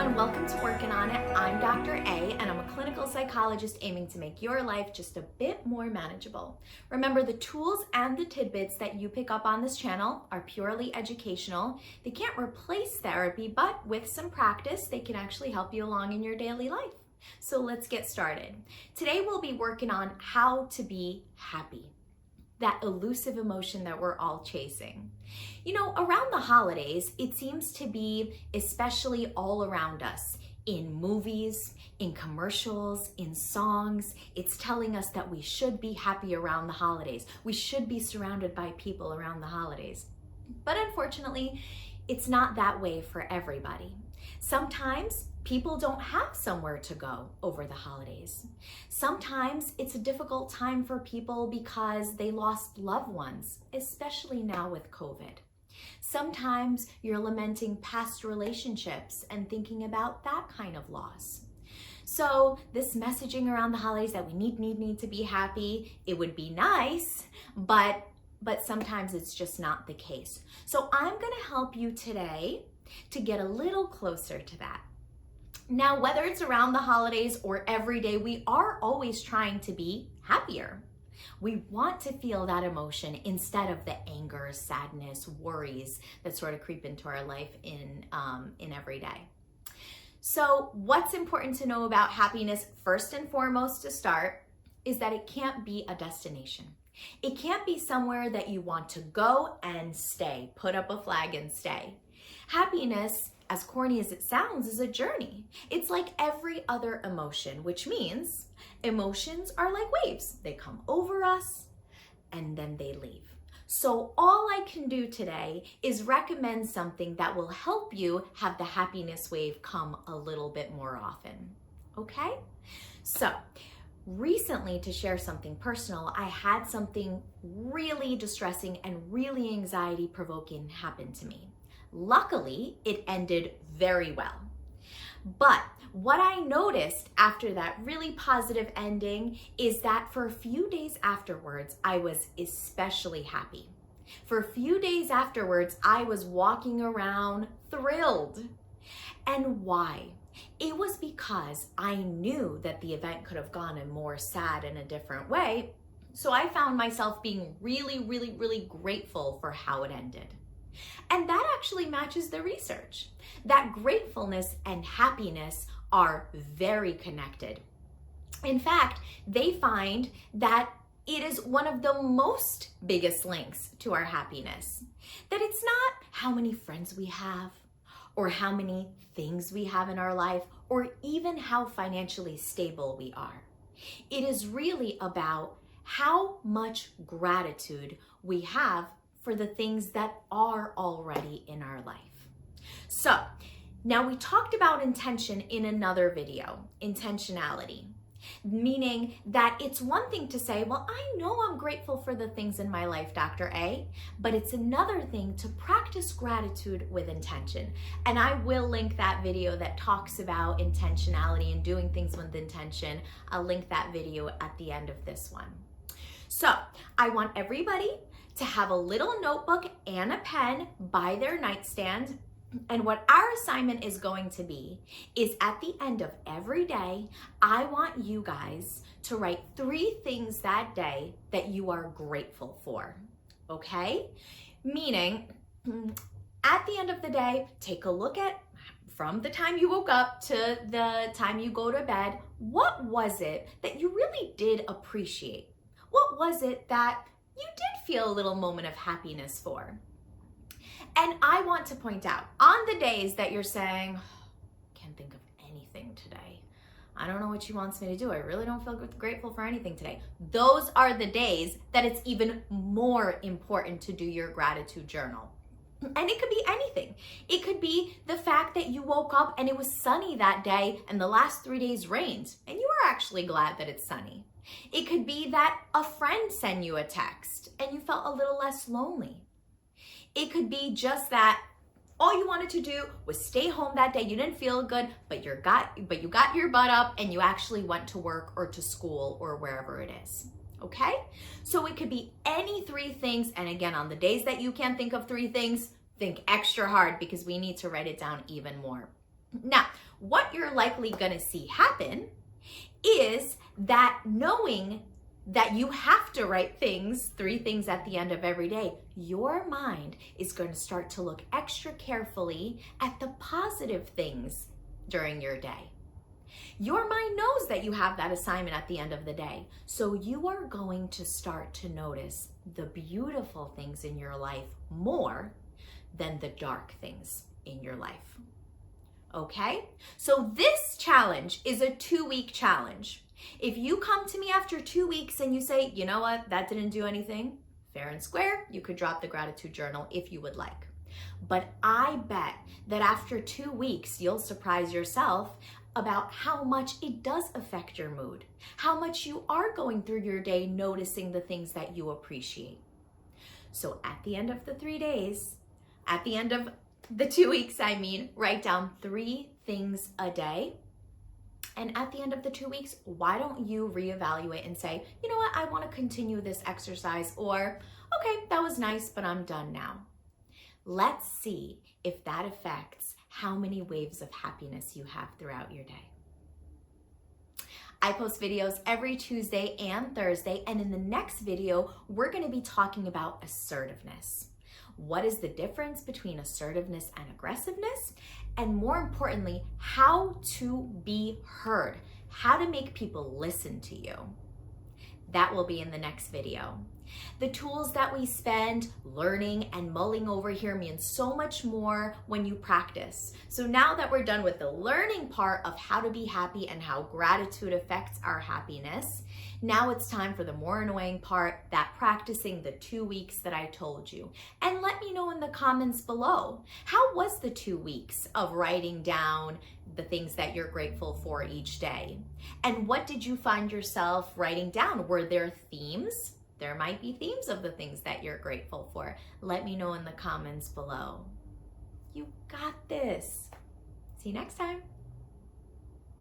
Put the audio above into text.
everyone, welcome to Working On It. I'm Dr. A and I'm a clinical psychologist aiming to make your life just a bit more manageable. Remember, the tools and the tidbits that you pick up on this channel are purely educational. They can't replace therapy, but with some practice, they can actually help you along in your daily life. So let's get started. Today we'll be working on how to be happy. That elusive emotion that we're all chasing. You know, around the holidays, it seems to be especially all around us. In movies, in commercials, in songs, it's telling us that we should be happy around the holidays. We should be surrounded by people around the holidays. But unfortunately, it's not that way for everybody. Sometimes people don't have somewhere to go over the holidays. Sometimes it's a difficult time for people because they lost loved ones, especially now with COVID. Sometimes you're lamenting past relationships and thinking about that kind of loss. So this messaging around the holidays that we need to be happy, it would be nice, but sometimes it's just not the case. So I'm gonna help you today to get a little closer to that. Now, whether it's around the holidays or every day, we are always trying to be happier. We want to feel that emotion instead of the anger, sadness, worries that sort of creep into our life in every day. So what's important to know about happiness, first and foremost to start, is that it can't be a destination. It can't be somewhere that you want to go and stay, put up a flag and stay. Happiness, as corny as it sounds, is a journey. It's like every other emotion, which means emotions are like waves. They come over us and then they leave. So all I can do today is recommend something that will help you have the happiness wave come a little bit more often, okay? So recently, to share something personal, I had something really distressing and really anxiety-provoking happen to me. Luckily, it ended very well. But what I noticed after that really positive ending is that for a few days afterwards, I was especially happy. For a few days afterwards, I was walking around thrilled. And why? It was because I knew that the event could have gone a more sad in a different way. So I found myself being really grateful for how it ended. And that actually matches the research, that gratefulness and happiness are very connected. In fact, they find that it is one of the most biggest links to our happiness, that it's not how many friends we have, or how many things we have in our life, or even how financially stable we are. It is really about how much gratitude we have for the things that are already in our life. So now we talked about intention in another video, intentionality, meaning that it's one thing to say, well, I know I'm grateful for the things in my life, Dr. A, but it's another thing to practice gratitude with intention. And I will link that video that talks about intentionality and doing things with intention. I'll link that video at the end of this one. So I want everybody to have a little notebook and a pen by their nightstand. And what our assignment is going to be is at the end of every day, I want you guys to write 3 things that day that you are grateful for, okay? Meaning, at the end of the day, take a look at, from the time you woke up to the time you go to bed, what was it that you really did appreciate? What was it that you did feel a little moment of happiness for? And I want to point out, on the days that you're saying, can't think of anything today, I don't know what she wants me to do, I really don't feel grateful for anything today, those are the days that it's even more important to do your gratitude journal. And it could be anything. It could be the fact that you woke up and it was sunny that day and the last 3 days rained and you were actually glad that it's sunny. It could be that a friend sent you a text and you felt a little less lonely. It could be just that all you wanted to do was stay home that day. You didn't feel good, but you got your butt up and you actually went to work or to school or wherever it is. Okay? So it could be any 3 things. And again, on the days that you can't think of 3 things, think extra hard because we need to write it down even more. Now, what you're likely gonna see happen is that knowing that you have to write things, 3 things at the end of every day, your mind is going to start to look extra carefully at the positive things during your day. Your mind knows that you have that assignment at the end of the day, so you are going to start to notice the beautiful things in your life more than the dark things in your life. Okay? So this challenge is a 2-week challenge. If you come to me after 2 weeks and you say, you know what, that didn't do anything, fair and square, you could drop the gratitude journal if you would like. But I bet that after 2 weeks, you'll surprise yourself about how much it does affect your mood, how much you are going through your day noticing the things that you appreciate. So at the end of the 3 days, at the end of the 2 weeks, write down 3 things a day. And at the end of the 2 weeks, why don't you reevaluate and say, you know what, I want to continue this exercise, or, okay, that was nice, but I'm done now. Let's see if that affects how many waves of happiness you have throughout your day. I post videos every Tuesday and Thursday, and in the next video, we're going to be talking about assertiveness. What is the difference between assertiveness and aggressiveness? And more importantly, how to be heard, how to make people listen to you. That will be in the next video. The tools that we spend learning and mulling over here mean so much more when you practice. So now that we're done with the learning part of how to be happy and how gratitude affects our happiness, now it's time for the more annoying part, that practicing the 2 weeks that I told you. And let me know in the comments below, how was the 2 weeks of writing down the things that you're grateful for each day? And what did you find yourself writing down? Were there themes? There might be themes of the things that you're grateful for. Let me know in the comments below. You got this. See you next time.